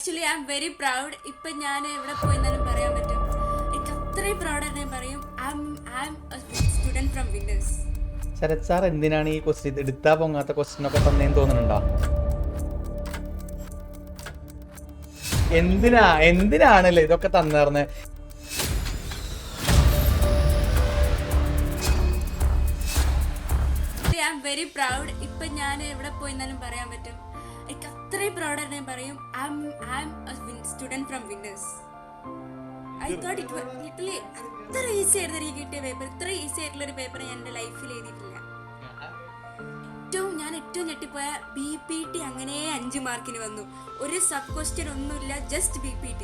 Actually I am very proud. ഇപ്പം ഞാൻ എവിടെ പോയെന്നാലും പറയാൻ പറ്റും. എനിക്ക് അത്രയും പ്രൗഡായിട്ട് ഞാൻ പറയും I am student from winners. Sarath sir എന്തിനാണ് ഈ ക്വസ്റ്റ്യൻ എടുത്താ പൊങ്ങാത്ത ക്വസ്റ്റ്യൻ ഒക്കെ തന്നേന്ന് തോന്നുന്നുണ്ടോ? എന്തിനാണല്ലേ ഇതൊക്കെ തന്നേർന്ന്? I am very proud. ഇപ്പം ഞാൻ എവിടെ പോയെന്നാലും പറയാൻ പറ്റും. എനിക്ക് അത്രയും പ്രൗഡായിട്ട് ഞാൻ പറയും I am student from winners. I thought it literally അത്ര ഈസി ആയിരുന്നു എനിക്ക് കിട്ടിയ പേപ്പർ. ഇത്ര ഈസി ആയിട്ടുള്ള ഒരു പേപ്പർ ഞാൻ എൻ്റെ ലൈഫിൽ എഴുതിയിട്ടില്ല. ഞാൻ ഏറ്റവും ഞെട്ടിപ്പോയ BPT അങ്ങനെ 5 മാർക്കിന് വന്നു. ഒരു സബ് ക്വസ്റ്റ്യൻ ഒന്നുമില്ല, ജസ്റ്റ് BPT.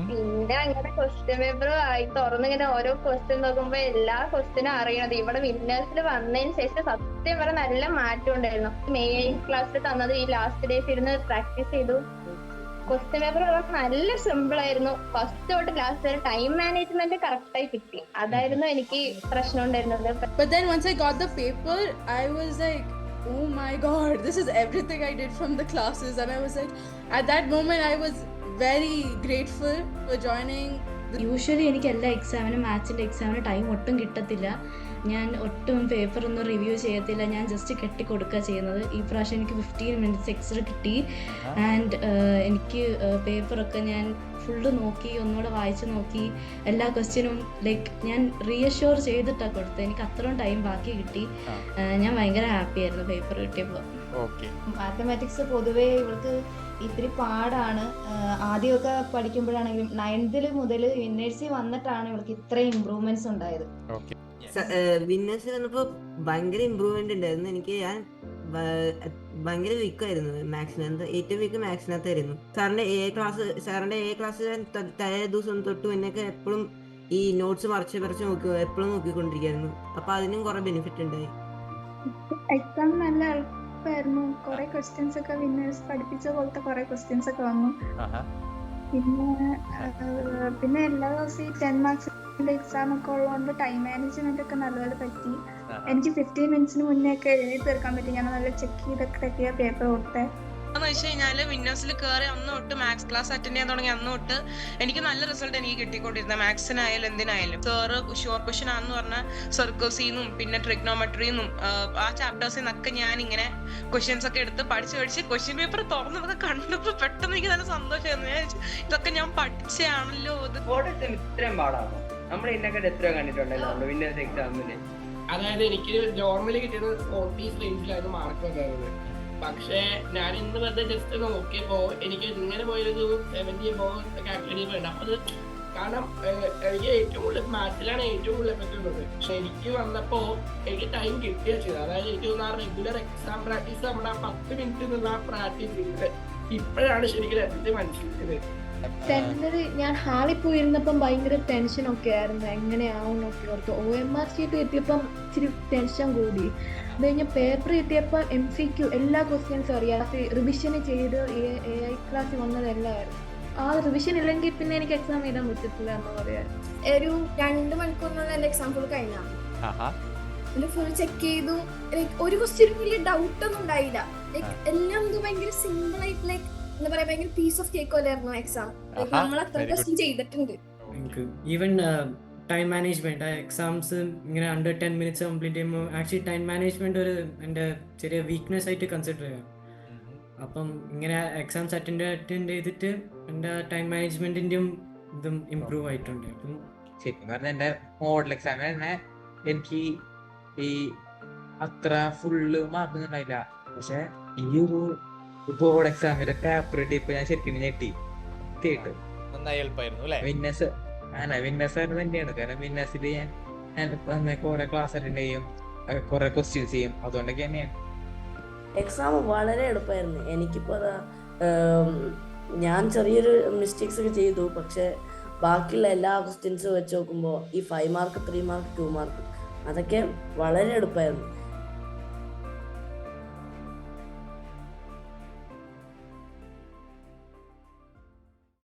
പിന്നെ അങ്ങനെ ക്വസ്റ്റ്യൻ പേപ്പർ ആയി തുറന്നിങ്ങനെ ഓരോ ക്വസ്റ്റ്യൻ നോക്കുമ്പോ എല്ലാ ക്വസ്റ്റ്യനും അറിയണത്. ഇവിടെ വിന്നേഴ്സിൽ വന്നതിന് ശേഷം സത്യം പറഞ്ഞ നല്ല മാറ്റം ഉണ്ടായിരുന്നു. മെയിൻ ക്ലാസ്സിൽ തന്നത് ഈ ലാസ്റ്റ് ഡേയ്സ് ഇരുന്ന് പ്രാക്ടീസ് ചെയ്തു. ക്വസ്റ്റ്യൻ പേപ്പർ നല്ല സിമ്പിൾ ആയിരുന്നു. ഫസ്റ്റ് തൊട്ട് ലാസ്റ്റ് വരെ ടൈം മാനേജ്മെന്റ് കറക്റ്റ് ആയി കിട്ടി. അതായിരുന്നു എനിക്ക് പ്രശ്നം ഉണ്ടായിരുന്നത്. But then once I got the paper, I was like, oh my god, this is everything I did from the classes. And I was like, at that moment I was very grateful for joining. Usually എനിക്ക് എല്ലാ എക്സാമിനും മാത്സിൻ്റെ എക്സാമിന് time ഒട്ടും കിട്ടത്തില്ല. ഞാൻ ഒട്ടും paper ഒന്നും review ചെയ്യത്തില്ല. ഞാൻ ജസ്റ്റ് കെട്ടിക്കൊടുക്കുക ചെയ്യുന്നത്. ഈ പ്രാവശ്യം എനിക്ക് 15 മിനിറ്റ്സ് എക്സ്ട്രാ കിട്ടി. ആൻഡ് എനിക്ക് പേപ്പറൊക്കെ ഞാൻ ഫുള്ള് നോക്കി, ഒന്നുകൂടെ വായിച്ച് നോക്കി. എല്ലാ ക്വസ്റ്റ്യനും ലൈക്ക് ഞാൻ റീഅഷ്യൂർ ചെയ്തിട്ടാണ് കൊടുത്തത്. എനിക്ക് അത്രയും ടൈം ബാക്കി കിട്ടി. ഞാൻ ഭയങ്കര ഹാപ്പി ആയിരുന്നു പേപ്പർ കിട്ടിയപ്പോൾ. മാത്തമാറ്റിക്സ് പൊതുവേ ഇവർക്ക് ഇത്തിരി പാടാണ്. ആദ്യമൊക്കെ പഠിക്കുമ്പോഴാണെങ്കിലും 9th മുതൽ വിന്നേഴ്സിൽ വന്നിട്ടാണ് ഇവർക്ക് ഇത്രയും ഇമ്പ്രൂവ്മെന്റ്സ് ഉണ്ടായത്. വിന്നേഴ്സിൽ വന്നപ്പോൾ ഭയങ്കര ഇമ്പ്രൂവ്മെന്റ് ഉണ്ടായിരുന്നു. ഞാൻ ഭയങ്കര വീക്കായിരുന്നു മാത്സിനകത്ത്. ഏറ്റവും വീക്ക് മാത്സിനകത്തായിരുന്നു. സാറിന്റെ എ ക്ലാസ് തലേ ദിവസം തൊട്ട് മുന്നൊക്കെ എപ്പോഴും ഈ നോട്ട്സ് മറിച്ച് നോക്കുക, എപ്പോഴും നോക്കിക്കൊണ്ടിരിക്കുകയായിരുന്നു. അപ്പൊ അതിനും കുറെ ബെനിഫിറ്റ് ഉണ്ടായി. എക്സാം നല്ല എളുപ്പമായിരുന്നു. കുറെ ക്വസ്റ്റ്യൻസ് ഒക്കെ വിന്നേഴ്സ് പഠിപ്പിച്ച പോലത്തെ കുറെ ക്വസ്റ്റ്യൻസ് ഒക്കെ വന്നു. പിന്നെ എല്ലാ ദിവസവും ഈ 10 മാർക്സിന്റെ എക്സാം ഒക്കെ ഉള്ളതുകൊണ്ട് ടൈം മാനേജ്മെന്റ് ഒക്കെ നല്ലപോലെ പറ്റി. എനിക്ക് 15 മിനിറ്റ്സിന് മുന്നേ ഒക്കെ എഴുതി തീർക്കാൻ പറ്റി. ഞാൻ നല്ല ചെക്ക് ചെയ്തൊക്കെ പേപ്പർ കൊടുത്തേ. എന്ന് വെച്ച് കഴിഞ്ഞാല് വിന്നേഴ്സിൽ കയറി അന്ന് തൊട്ട് മാത്സ് ക്ലാസ് അറ്റൻഡ് ചെയ്യാൻ തുടങ്ങി അന്ന് തൊട്ട് എനിക്ക് നല്ല റിസൾട്ട് എനിക്ക് കിട്ടിക്കൊണ്ടിരുന്നത്. മാത്സിനായാലും എന്തിനായാലും സാറ് ഷുവർ ക്വസ്റ്റ്യൻ ആണെന്ന് പറഞ്ഞ സർക്കിൾസിന്നും പിന്നെ ട്രിഗ്നോമെട്രിന്നും ആ ചാപ്റ്റേഴ്സിൽ നിന്നൊക്കെ ഞാൻ ഇങ്ങനെ ക്വസ്റ്റ്യൻസ് ഒക്കെ എടുത്ത് പഠിച്ച് ക്വസ്റ്റ്യൻ പേപ്പർ തുറന്നതൊക്കെ കണ്ടപ്പോൾ പെട്ടെന്ന് എനിക്ക് നല്ല സന്തോഷമായിരുന്നു. ഞാൻ ഇതൊക്കെ ഞാൻ പഠിച്ചാണല്ലോ. ഇത്രയും പാടാണോ? നമ്മൾ ഇതിനൊക്കെ എത്ര കണ്ടിട്ടുണ്ടല്ലോ വിന്നേഴ്സ് എക്സാമിന്. അതായത് എനിക്ക് നോർമലി കിട്ടിയത് 40 റേഞ്ചിലായിരുന്നു മാർക്ക് വന്നത്. പക്ഷേ ഞാൻ ഇന്ന് വെറുതെ ജസ്റ്റ് നോക്കിയപ്പോ എനിക്ക് ഇങ്ങനെ പോയൊരു 74 കാൽക്കുലേറ്റ് വേണ്ട. അപ്പൊ അത് കാരണം എനിക്ക് ഏറ്റവും കൂടുതൽ മാത്സിലാണ് ഏറ്റവും കൂടുതൽ എഫക്റ്റ് ഉള്ളത്. പക്ഷെ എനിക്ക് വന്നപ്പോ എനിക്ക് ടൈം കിട്ടിയ ചെയ്തത്. അതായത് എനിക്ക് തോന്നുന്നു ആ റെഗുലർ എക്സാം പ്രാക്ടീസ് നമ്മുടെ ആ 10 മിനിറ്റ് എന്നുള്ള പ്രാക്ടീസ് ചെയ്ത് ഇപ്പോഴാണ് ശരിക്കും രസത്തിൽ മനസ്സിലായത്. ഞാൻ ഹാളിൽ പോയിരുന്നപ്പം ഭയങ്കര ടെൻഷനൊക്കെ ആയിരുന്നു. എങ്ങനെയാവും നോക്കി ഓർത്തു. OMR ഷീറ്റ് കിട്ടിയപ്പം ഇച്ചിരി ടെൻഷൻ കൂടി. അത് കഴിഞ്ഞ പേപ്പർ കിട്ടിയപ്പോൾ MCQ എല്ലാ ക്വസ്റ്റ്യൻസും അറിയാം. റിവിഷൻ ചെയ്ത് AI ക്ലാസ്സിൽ വന്നതെല്ലാമായിരുന്നു. ആ റിവിഷൻ ഇല്ലെങ്കിൽ പിന്നെ എനിക്ക് എക്സാം എഴുതാൻ പറ്റത്തില്ല എന്ന് പറയാം. ഒരു 2 മണിക്കൂറിനുള്ള എൻ്റെ എക്സാം ഫുൾ കഴിഞ്ഞാൽ ഫുൾ ചെക്ക് ചെയ്തു. ഒരു ക്വസ്റ്റ്യൻ വലിയ ഡൗട്ട് ഒന്നും ഉണ്ടായില്ല. എല്ലാം ഭയങ്കര സിമ്പിൾ ആയിട്ട് എന്താ പറയാ ഭയങ്കര പീസ് ഓഫ് കേക്ക് പോലെയായിരുന്നു എക്സാം. നമ്മൾ അത്ര ക്വസ്റ്റ്യൻ ചെയ്തിട്ടുണ്ട്. ഈവൻ ടൈം മാനേജ്മെന്റ് എക്സാംസ് ഇങ്ങനെ അണ്ടർ 10 മിനിറ്റ്സ് കംപ്ലീറ്റ് ചെയ്യുമ്പോൾ ആക്ച്വലി ടൈം മാനേജ്മെന്റ് ഒരു എൻ്റെ ചെറിയ വീക്ക്നെസ് ആയിട്ട് കൺസിഡർ ചെയ്യാം. അപ്പം ഇങ്ങനെ എക്സാംസ് അറ്റൻഡ് ചെയ്തിട്ട് എൻ്റെ ടൈം മാനേജ്മെന്റിന്റെയും ഇതും ഇമ്പ്രൂവ് ആയിട്ടുണ്ട്. അപ്പം ശരിക്കും പറഞ്ഞാൽ എൻ്റെ മോഡൽ എക്സാമിന് തന്നെ എനിക്ക് ഈ അത്ര ഫുള്ള് മാർക്ക് ഉണ്ടായില്ല. പക്ഷെ ഈ ഒരു ബോർഡ് എക്സാമിന്റെ പേപ്പർ കിട്ടിയപ്പോ ഞാൻ ശരിക്കും ഞെട്ടി. വിന്നേഴ്സ് വിന്നേഴ്സ് തന്നെയാണ്. കാരണം വിന്നേഴ്സിൽ ഞാൻ കുറെ ക്ലാസ് അറ്റൻഡ് ചെയ്യും, കുറെ ക്വസ്റ്റ്യൻസ് ചെയ്യും. അതുകൊണ്ടൊക്കെ തന്നെയാണ് എക്സാം വളരെ എളുപ്പമായിരുന്നു. എനിക്കിപ്പോൾ ഞാൻ ചെറിയൊരു മിസ്റ്റേക്സ് ഒക്കെ ചെയ്തു. പക്ഷെ ബാക്കിയുള്ള എല്ലാ ക്വസ്റ്റ്യൻസും വെച്ച് നോക്കുമ്പോൾ ഈ 5 മാർക്ക് 3 മാർക്ക് 2 മാർക്ക് അതൊക്കെ വളരെ എളുപ്പമായിരുന്നു.